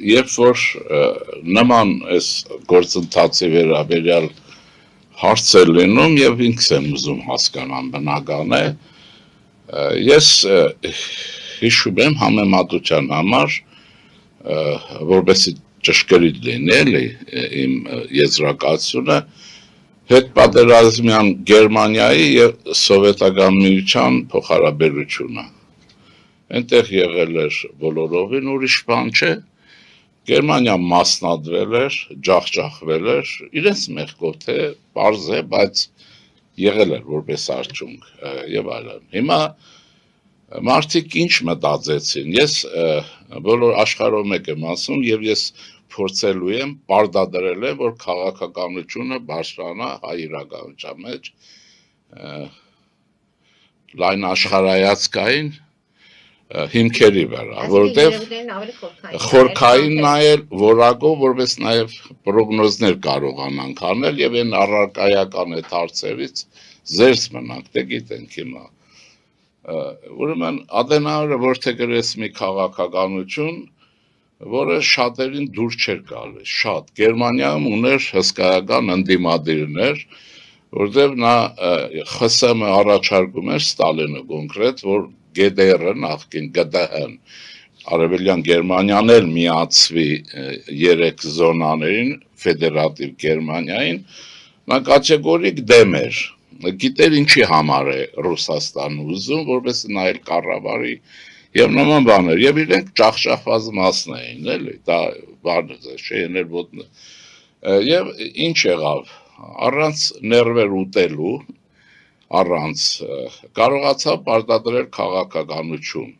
երբ որ նման այս գործընթացի վերաբերյալ հարց է լինում եւ ինքս եմ ուզում հասկանամ բնական է, ես հիշում եմ համեմատության համար, որպեսզի ճշգրիտ լինի էլի իմ եզրակացությունը, հետպատերազմյան Գերմանիայի եւ Սովետական Միության փոխհարաբերությունը։ Այնտեղ եղել էր բոլորովին ուրիշ բան չէ, Գերմանիան մասնատվել էր, ջախջախվել էր, իրենց մեղքով թե պարզ է, բայց եղել էր որպես արդյունք եւ այլն։ Հիմա մարդիկ ինչ մտածեցին, ես բոլոր աշխարհով մեկ եմ ասում եւ ես փորձելու եմ պարտադրել եմ, որ քաղաքականությունը բարձրանա հայ իրականության մեջ լայն աշխարհայացքային հիմքերի վրա, որտեղ խորքային նայել որակով, որպես նաև պրոգնոզներ կարողանանք անել եւ այն առարկայական այդ հարցերից զերծ մնանք, դե գիտենք հիմա։ Ուրեմն Ադենաուրը որթե գրեց մի քաղաքականություն, որը շատերին դուր չէր գալիս, շատ Գերմանիայում ուներ հսկայական ընդդիմադիրներ, որտեղ նա ԽՍՀՄ առաջարկում էր Ստալինը կոնկրետ, որ GDR-ը նախկին ԳԴՀ-ն Արևելյան Գերմանիան էլ միացվի 3 զոնաներին, ֆեդերատիվ Գերմանիային, նա կատեգորիկ դեմ էր, գիտեր ինչի համար է Ռուսաստանը ուզում, որպես նայել կառավարի եւ նման բաներ, եւ իրենք ճախճախված մասն էին, էլի, դա բանը չէ, ոտնը։ Եվ ինչ եղավ, առանց ներվեր ուտելու, առանց կարողացավ պարտադրել քաղաքականություն,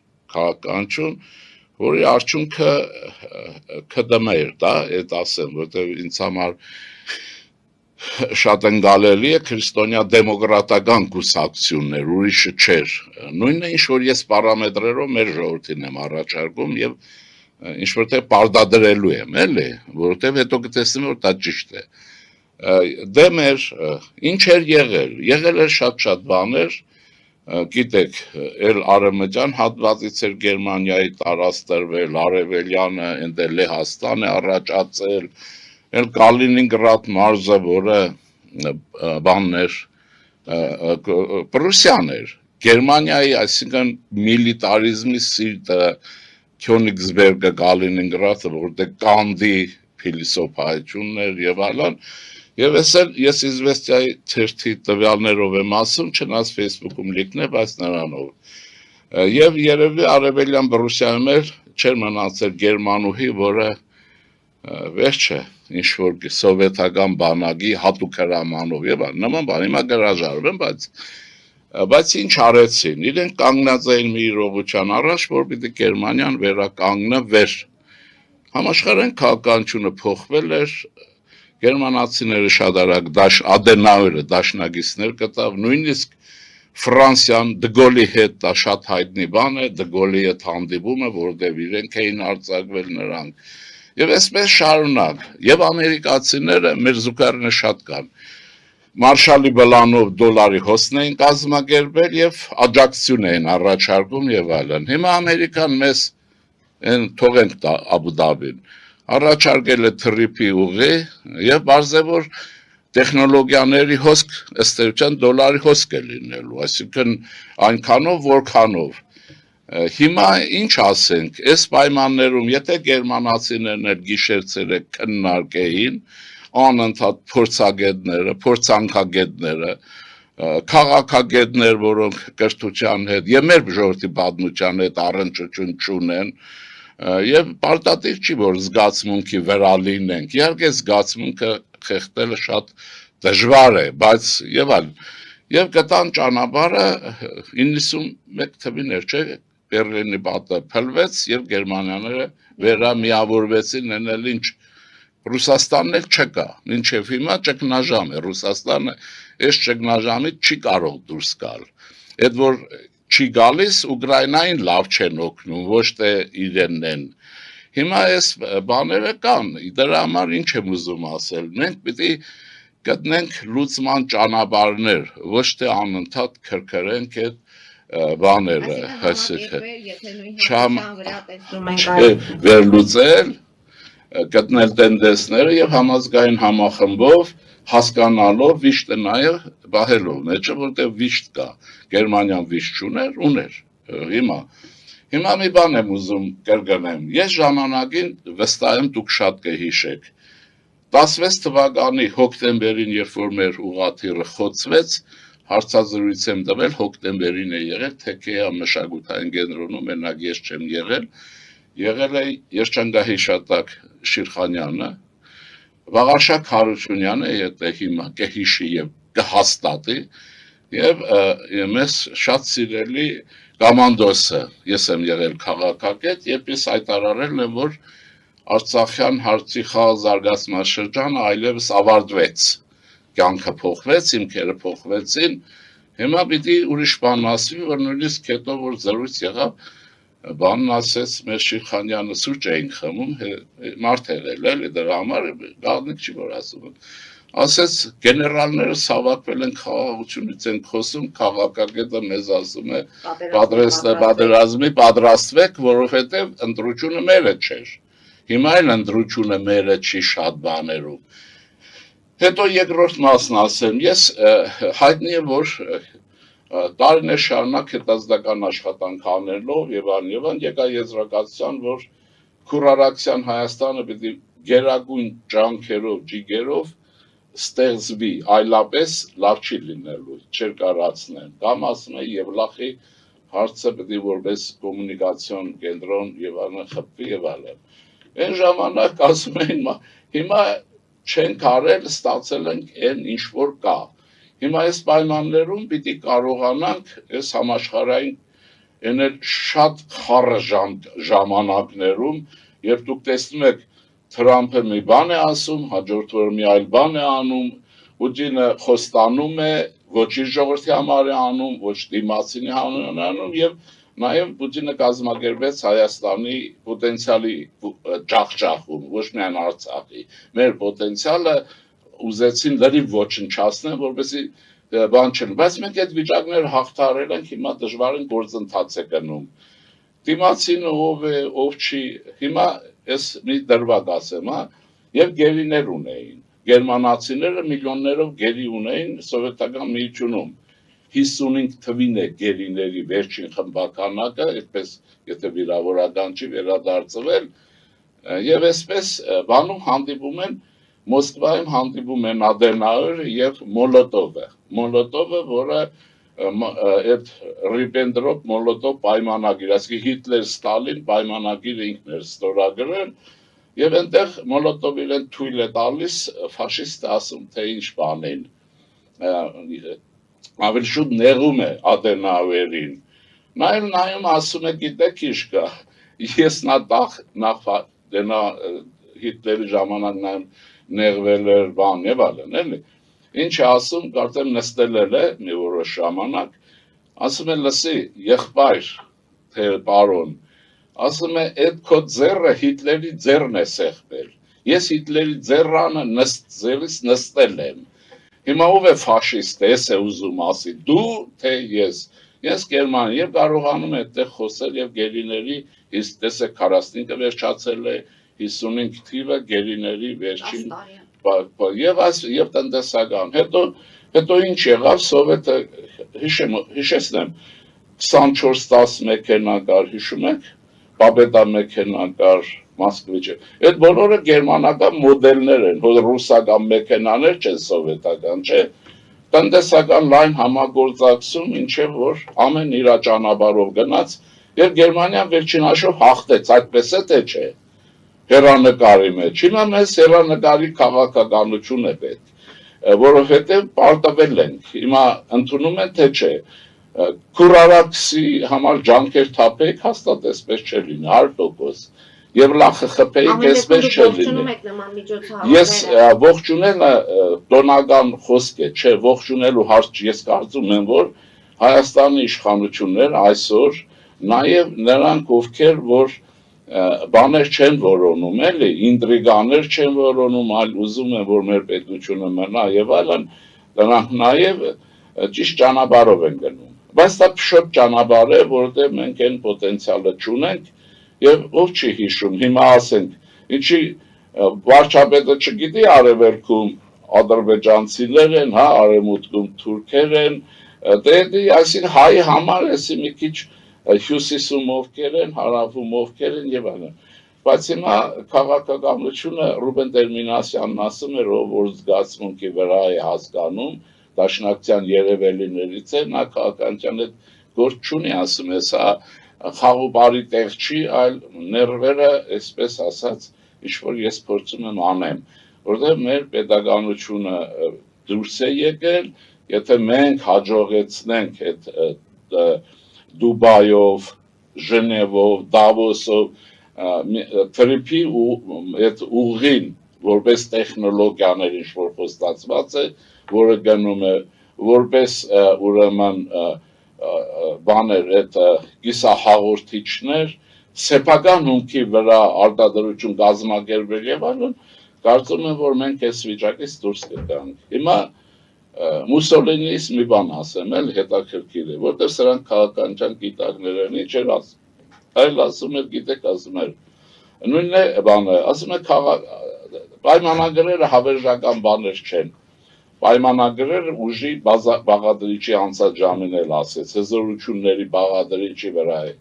որի արդյունքը ԿԴՄ էր, դա այդ ասեմ, որտեղ ինձ համար շատ ընկալելի է քրիստոնյա դեմոկրատական կուսակցություններ, ուրիշը չէր։ Նույնը ինչ որ ես պարամետրերով մեր ժողովրդին եմ առաջարկում եւ ինչ որ թե պարտադրելու եմ, էլի, որովհետեւ հետո կտեսնեմ որ դա ճիշտ է։ Դեմ էր, ինչ էր եղել էր շատ բաներ, գիտեք, էլ արևմտյան հատվածից էր Գերմանիայի տարածտրվել, արևելյանը, այնտեղ Լեհաստան է առաջացել, էլ Կալինինգրադ մարզը, որը բանն էր, Պրուսիան էր, Գերմանիայի, այսինքն միլիտարիզմի սիրտը, Քյոնիգսբերգը, Կալինինգրադը, որտեղ Կանդի փիլիսոփայությունն էր եւ այլն, եւ ես Իզվեստիայի թերթի տվյալներով եմ ասում, չնայած Facebook-ում լիքն է, բայց նրանով։ Եվ երևի արևելյան Պրուսիայում չէր մնացել գերմանուհի, որը վերջը ինչ որ սովետական բանակի հատուկ հրամանով եւ նման բան հիմա գրաժարվում, բայց ինչ արեցին, իրենք կանգնած էին մի իրողության առաջ, որ պիտի Գերմանիան վերականգնվեր։ Համաշխարհային քաղաքականությունը փոխվել էր, գերմանացիները շատ արագ Ադենաուրը դաշնակիցներ գտավ, նույնիսկ Ֆրանսիան Դգոլի հետ դա շատ հայտնի բան է, Դգոլի հետ հանդիպումը, որտեղ իրենք էին արձակվել նրանք։ Եվ այսպես շարունակ, եւ ամերիկացիները մեր զուգարները շատ կան։ Մարշալի բլանով դոլարի հոսն էին կազմակերպել եւ աջակցություն էին առաջարկում եւ այլն։ Հիմա Ամերիկան մեզ թողենք Աբու Դաբին, առաջարկել է թրիփի ուղի եւ բարձր որ տեխնոլոգիաների հոսք ըստ էության դոլարի հոսք է լինելու, այսինքն այնքանով որքանով Հիմա ինչ ասենք, այս պայմաններում, եթե գերմանացիներն էլ գիշեր-ցերեկ քննարկեին, անընդհատ փորձանքագետները, քաղաքագետներ, որոնք կրթության հետ եւ մեր ժողովրդի պատմության հետ առնչություն չունեն, եւ պարտադիր չի որ զգացմունքի վրա լինենք։ Իհարկե զգացմունքը խեղդելը շատ դժվար է, բայց եւ այլ եւ գտան ճանապարհը 91 թվին չէ Բերլինի պատը փլվեց եւ գերմանիաները վերամիավորվեցին այնել ինչ Ռուսաստանն էլ չկա, մինչև հիմա ճգնաժամ է, Ռուսաստանը այս ճգնաժամից չի կարող դուրս գալ։ Այդ որ չի գալիս Ուկրաինային լավ չեն օգնում, ոչ թե իրենն են։ Հիմա այս բաները կան, դրա համար ինչ եմ ուզում ասել, մենք պիտի գտնենք լուծման ճանապարհներ, ոչ թե անընդհատ քրքրենք այդ բաները, հասեք, վերլուծել գտնել տենդենսները եւ համազգային համախմբով հասկանալով վիշտը նաեւ բահելով մեջը, որտեղ վիշտ կա, Գերմանիան վիշտ չուներ, ուներ, Հիմա մի բան եմ ուզում կրկնեմ, ես ժամանակին վստահ եմ դուք շատ կհիշեք, 16 թվականի հոկտեմբերին, երբ որ մեր ուղղաթիռը խոցվեց, հարցազրույց եմ տվել, հոկտեմբերին է եղել, թեքեյա մշակութային կենտրոնում, մենակ ես չեմ եղել է երջանկահիշատակ Շիրխանյանը, Վաղարշակ Հարությունյանը, եթե հիմա կհիշի եւ կհաստատի, եւ մեզ շատ սիրելի Կամանդոսը, ես եմ եղել քաղաքագետ, երբ ես հայտարարել եմ, որ Արցախյան հարցի խաղ զարգացման շրջանը այլևս ավարտվեց, կյանքը փոխվեց, հիմքերը փոխվեցին, հիմա պիտի ուրիշ բան ասվի, որ նույնիսկ հետո որ զրույց եղավ, բանն ասեց մեր Շիրխանյանը սուրճ էինք խմում, մարդ եղել էլի դրա համար գաղտնիք չի որ ասում, ասեց գեներալները հավաքվել են խաղաղությունից են խոսում, քաղաքագետը մեզ ասում է պատերազմի պատրաստվեք, որովհետև ընտրությունը մերը չէր, հիմա էլ ընտրությունը մերը չի շատ բաներում, հետո երկրորդ մասն ասեմ, ես հայտնի է, որ տարիներ շարունակ հետազոտական աշխատանք անելով եւ այլն եկա եզրակացության, որ Քուրարաքսյան Հայաստանը պիտի գերագույն ջանքերով, ջիգերով ստեղծվի, այլապես լավ չի լինելու, չէր կարացնեն, կամ ասում է Եվլախի հարցը պիտի որպես կոմունիկացիոն կենտրոն եւ այլն խփվի եւ այլն։ Այն ժամանակ ասում էին, հիմա չենք արել, ստացել ենք այն ինչ որ կա։ Հիմա այս պայմաններում պիտի կարողանանք այս համաշխարհային այն շատ խառը ժամանակներում, երբ դուք տեսնում եք Թրամփը մի բան է ասում, հաջորդ օրը մի այլ բան է անում, Պուտինը խոստանում է, ոչ իր ժողովրդի համար է անում, ոչ դիմացինի համար է անում եւ նաեւ Պուտինը կազմակերպեց Հայաստանի պոտենցիալի ջախջախում, ոչ միայն Արցախի, մեր պոտենցիալը ուզեցին լրիվ ոչնչացնել, որպեսզի բան չլինի, բայց մենք այդ վիճակները հաղթարել ենք, հիմա դժվարին գործընթաց է գնում։ Դիմացինը ով է, ով չի, հիմա ես մի դրվագ ասեմ, եւ գերիներ ունեին։ Գերմանացիները միլիոններով գերի ունեին սովետական միությունում։ 55 թվին է գերիների վերջին խմբականակը, այդպես եթե վիրավորական չի վերադարձվել, եւ այսպես բանում հանդիպում են Մոսկվայում հանդիպում են Ադենաուերը եւ Մոլոտովը, որը այդ Ռիբենտրոպ-Մոլոտով պայմանագիր, այսինքն Հիտլեր-Ստալին պայմանագիրը ինքն էր ստորագրել եւ այնտեղ Մոլոտովը իրեն թույլ է տալիս ֆաշիստը ասում թե ինչ բանեն ավելի շուտ նեղում է Ադենաուերին նայում ասում է գիտեք ինչ կա ես նախ Հիտլերի ժամանակ նայում նեղվել էր բան եւ այլն, էլի։ Ինչ է ասում, կարծեմ նստել է մի որոշ ժամանակ, ասում է լսի, եղբայր, թե պարոն, ասում է այդ քո ձեռը Հիտլերի ձեռն է սեղմել։ Ես Հիտլերի ձեռանը ձեռից նստել եմ։ Հիմա ով է ֆաշիստ, ես է ուզում ասի, դու թե ես։ Ես Գերմանիա եւ կարողանում եմ այդտեղ խոսել եւ գերիների, իսկ տեսեք 45-ը վերջացել է 55 թիվը գերիների վերջին եւ տնտեսական հետո ինչ եղավ սովետը հիշեցնեմ 24-10 մեքենա կար հիշում եք Պաբեդա մեքենա կար Մոսկվիչը այդ բոլորը գերմանական մոդելներ են ռուսական մեքենաներ չեն սովետական չէ տնտեսական լայն համագործակցություն ինչեւ որ ամեն իր ճանապարհով գնաց եւ Գերմանիան վերջին հաշվով հաղթեց այդպես է թե չէ հեռանկարի մեջ։ Հիմա մեզ հեռանկարի քաղաքականություն է պետք, որովհետև պարտվել ենք։ Հիմա ընդունում են թե չէ։ Քուրարաքսի համար ջանքեր թափեք, հաստատ այսպես չէ լինի 100%։ Եվ ԼԽԽՊ-ի այսպես չէ լինի։ Ես ողջունելը տոնական խոսք է, չէ, ողջունելու հարց ես կարծում եմ, որ Հայաստանի իշխանությունները այսօր նաև նրանք ովքեր որ բաներ չեն որոնում, էլի, ինտրիգաներ չեն որոնում, այլ ուզում են, որ մեր պետությունը մնա եւ այլն, նրանք նաեւ ճիշտ ճանապարհով են գնում։ Բայց դա փշոտ ճանապարհ է, որովհետեւ մենք այն պոտենցիալը չունենք եւ ով չի հիշում, հիմա ասենք, ինչի վարչապետը չգիտի արևելքում ադրբեջանցիներ են, հա, արևմուտքում թուրքեր են, դե այսինքն հայ համար էսի մի քիչ հյուսիսում ովքեր են, հարավում ովքեր են եւ այլն։ Բայց հիմա քաղաքականությունը Ռուբեն Տերմինասյանն ասում էր, որ զգացմունքի վրա է հասկանում, դաշնակցության երևելիներից է, նա քաղաքականության հետ գործ չունի, ասում է, սա խաղուբարի տեղ չի, այլ ներվերը, այսպես ասած, ինչ-որ ես փորձում եմ անեմ, որտեղ մեր պետականությունը դուրս է եկել, եթե մենք հաջողեցնենք այդ Դուբայով, Ժնևով, Դավոսով թրիփի ու այդ ուղին, որպես տեխնոլոգիաներ ինչ-որ խոստացված է, որը գնում է որպես ուրեմն բաներ այդ կիսահաղորդիչներ սեփական հումքի վրա արտադրություն կազմակերպել եւ այլն, կարծում եմ, որ մենք այս վիճակից դուրս կգանք։ Հիմա Մուսոլինիս մի բան ասեմ, էլ հետաքրքիր է, որտեղ սրանք քաղաքականության գիտակներ են, ինչ էր ասում, այլ ասում էր, գիտեք, ասում էր, նույնն է բանը, ասում է պայմանագրերը հավերժական բաներ չեն, պայմանագրերը ուժի բաղադրիչի անցած ժամին էլ ասեց, հզորությունների բաղադրիչի վրա է,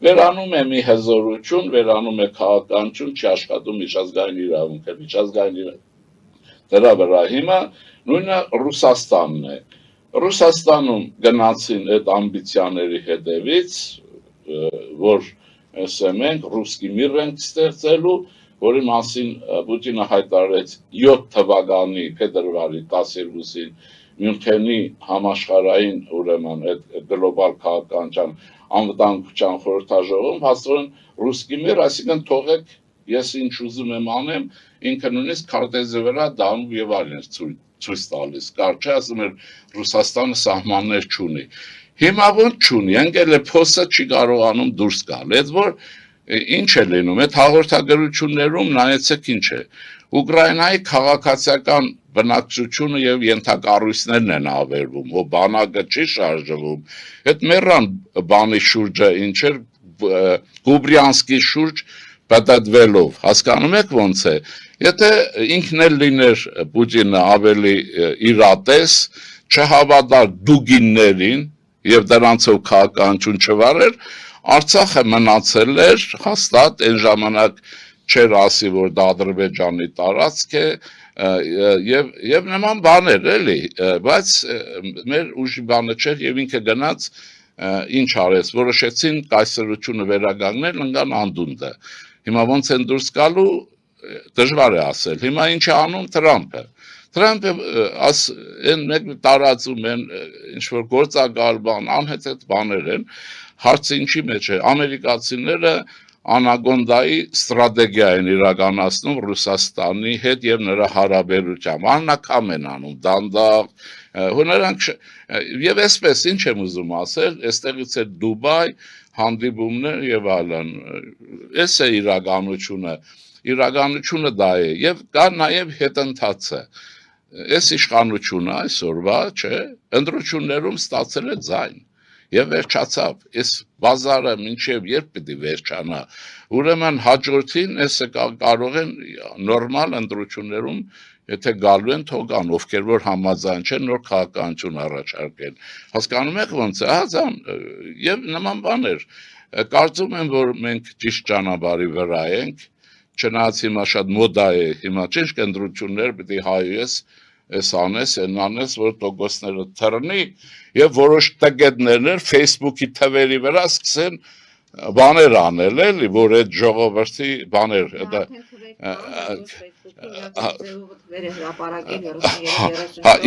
վերանում է մի հզորություն, վերանում է քաղաքականություն, չի աշխատում միջազգային իրավունքը, միջազգային դրա վրա հիմա նույնը Ռուսաստանն է, Ռուսաստանում գնացին այդ ամբիցիաների հետևից, որ մենք ռուսկի միր ենք ստեղծելու, որի մասին Պուտինը հայտարարեց 7 թվականի փետրվարի 12-ին Մյունխենի համաշխարհային ուրեմն այդ գլոբալ քաղաքականության անվտանգության խորհրդաժողովում հաստատել ռուսկի միր, այսինքն թողեք ես ինչ ուզում եմ անեմ, ինքը նույնիսկ քարտեզի վրա դառնում եւ այլն ցույց տալիս, կարճ ասում էր Ռուսաստանը սահմաններ չունի։ Հիմա ոնց չունի, ընկել է փոսը չի կարողանում դուրս գալ, այդ որ ինչ է լինում, այդ հաղորդագրություններում նայեցեք ինչ է, Ուկրաինայի քաղաքացիական բնակչությունը եւ ենթակառույցներն են ավերվում, որ բանակը չի շարժվում, այդ մեռան բանի շուրջը ինչ էր, Կուբրյանսկի շուրջ պատատվելով, հասկանում եք ոնց է, եթե ինքն էլ լիներ Պուտինը ավելի իրատես, չհավատար դուգիններին եւ դրանցով քաղաքականություն չվարեր, Արցախը մնացել էր հաստատ այն ժամանակ չէր ասի, որ դա Ադրբեջանի տարածք է եւ նման բաներ էլի, բայց մեր ուժի բանը չէր եւ ինքը գնաց ինչ արեց, որոշեցին կայսրությունը վերականգնել, ընկան անդունդը։ Հիմա ոնց են դուրս գալու, դժվար է ասել։ Հիմա ինչ է անում Թրամփը։ Թրամփը այն մեկ տարածում են ինչ որ գործակալ բան, անհետ բաներ են, հարցը ինչի մեջ է, ամերիկացիները Անագոնդայի ստրատեգիա են իրականացնում Ռուսաստանի հետ եւ նրա հարաբերությամբ, աննակամ են անում, դանդաղ, նրանք եւ այսպես ինչ եմ ուզում ասել, այստեղից է Դուբայ, հանդիպումներ եւ այլն, այս է իրականությունը դա է եւ կա նաեւ հետընթացը, այս իշխանությունը այսօրվա, չէ, ընտրություններում ստացել է ձայն եւ վերջացավ, այս բազարը մինչեւ երբ պիտի վերջանա, ուրեմն հաջորդին այսը կարող են նորմալ ընտրություններում, եթե գալու են թողան, ովքեր որ համաձայն չեն նոր քաղաքականություն առաջարկեն, հասկանում եք ոնց է, հազան եւ նման բաներ, կարծում եմ որ մենք ճիշտ ճանապարհի վրա ենք, չնայած հիմա շատ մոդա է, հիմա ճիշտ ընտրություններ պիտի հայես այս անես, այն անես, որ տոկոսները թռնի եւ որոշ տգետներներ Facebook-ի թվերի վրա սկսեն բաներ անել էլի, որ այդ ժողովրդի բաներ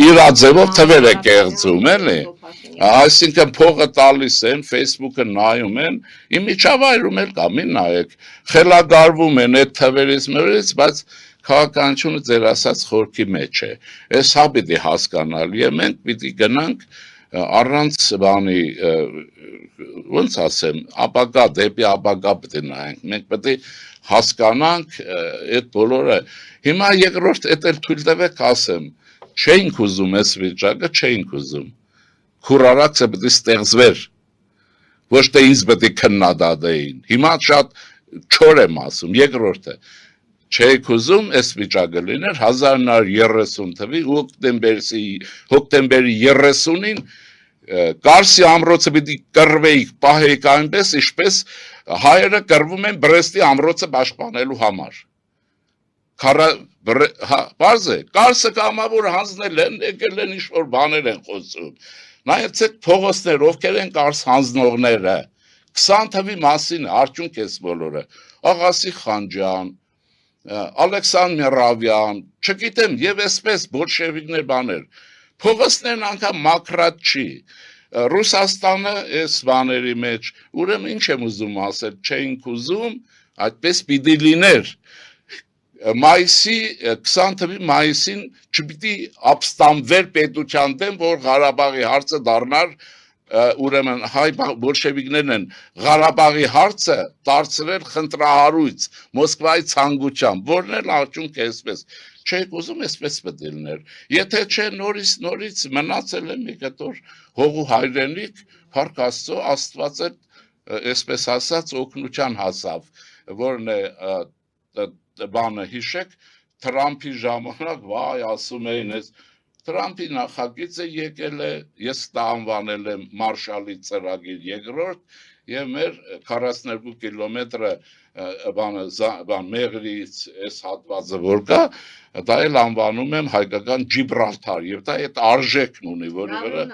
իրաձևով թվեր է կեղծում էլի, այսինքն փողը տալիս են, Facebook-ը նայում են, իմիջավայրում էլ կա, մի նայեք, խելագարվում են այդ թվերից մերից, բայց քաղաքականությունը ձեր ասած խորքի մեջ է, այս հա պիտի հասկանալ եւ մենք պիտի գնանք առանց բանի ոնց ասեմ, ապագա դեպի ապագա պիտի նայենք, մենք պիտի հասկանանք այդ բոլորը, հիմա երկրորդ էդ էլ թույլ տվեք ասեմ, չէինք ուզում այս վիճակը, չէինք ուզում, քուրարակցը պիտի ստեղծվեր, ոչ թե ինձ պիտի քննադատեին, հիմա շատ չոր եմ ասում, երկրորդը, Չէի ուզում այս վիճակը լիներ 1930 թվականի հոկտեմբերի 30-ին Կարսի ամրոցը պիտի կռվեիք, պահեիք այնպես, ինչպես հայերը կռվում են Բրեստի ամրոցը պաշտպանելու համար։ Բարձ է, Կարսը կամավոր հանձնել են, եկել են ինչ-որ բաներ են խոսում։ Նայեցեք փողոցներ, ովքեր են Կարս հանձնողները, 20 թվի մասին արդյունք ես բոլորը, Աղասի Խանջյան, Ալեքսանդր Միրավյան, չգիտեմ, եւ այսպես բոլշևիկներ բաներ, փողոցներն անգամ մակրատ չի, Ռուսաստանը այս բաների մեջ, ուրեմն ինչ եմ ուզում ասել, չէինք ուզում, այդպես պիտի լիներ, մայիսի 20 թվականի մայիսին չպիտի ապստամբվեր պետության դեմ, որ Ղարաբաղի հարցը դառնար, ուրեմն հայ բոլշևիկներն են Ղարաբաղի հարցը դարձրել խնդրահարույց Մոսկվայի ցանկությամբ, որն էլ արդյունք է այսպես։ Չեք ուզում այսպես պետք է լիներ։ Եթե չէ նորից մնացել է մի կտոր հողու հայրենիք, փառք Աստծո, Աստված էլ այսպես ասած օգնության հասավ, որն է բանը հիշեք, Թրամփի ժամանակ, վայ, ասում էին, այս Թրամփի նախագիծը եկել է, ես դա անվանել եմ Մարշալի ծրագիր երկրորդ, եւ մեր 42 կիլոմետրը Մեղրից այս հատվածը որ կա, դա էլ անվանում եմ հայկական Ջիբրալթար, եւ դա այդ արժեքն ունի, որի վրա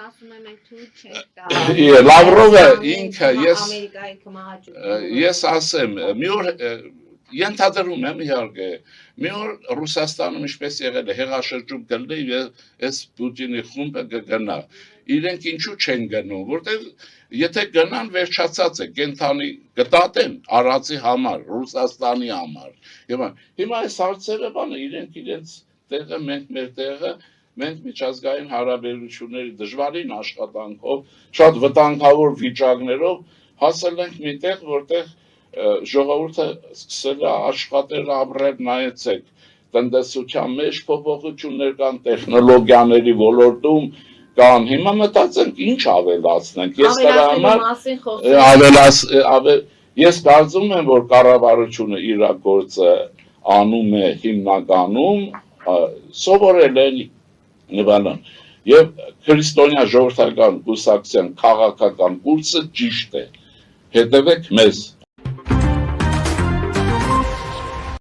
Լավրովը ինքը ես ասեմ, մի օր ենթադրում եմ իհարկե, մի օր Ռուսաստանում ինչպես եղել է հեղաշրջում կլինի եւ այս Պուտինի խումբը կգնա։ Իրենք ինչու չեն գնում, որտեղ եթե գնան վերջացած է, կենթանի կտատեն Արարատի համար, Ռուսաստանի համար։ Եվ հիմա այս հարցերը բանը իրենց տեղը, մենք մեր տեղը, մենք միջազգային հարաբերությունների դժվարին աշխատանքով, շատ վտանգավոր վիճակներով հասել ենք մի տեղ, որտեղ ժողովուրդը սկսել է աշխատել ապրել, նայեցեք, տնտեսության մեջ փոփոխություններ կան, տեխնոլոգիաների ոլորտում կան, հիմա մտածենք ինչ ավելացնենք, ես դրա համար ես կարծում եմ, որ կառավարությունը իր գործը անում է հիմնականում, սովորել են նվանան, եւ քրիստոնյա ժողովրդական կուսակցության քաղաքական կուրսը ճիշտ է, հետևեք մեզ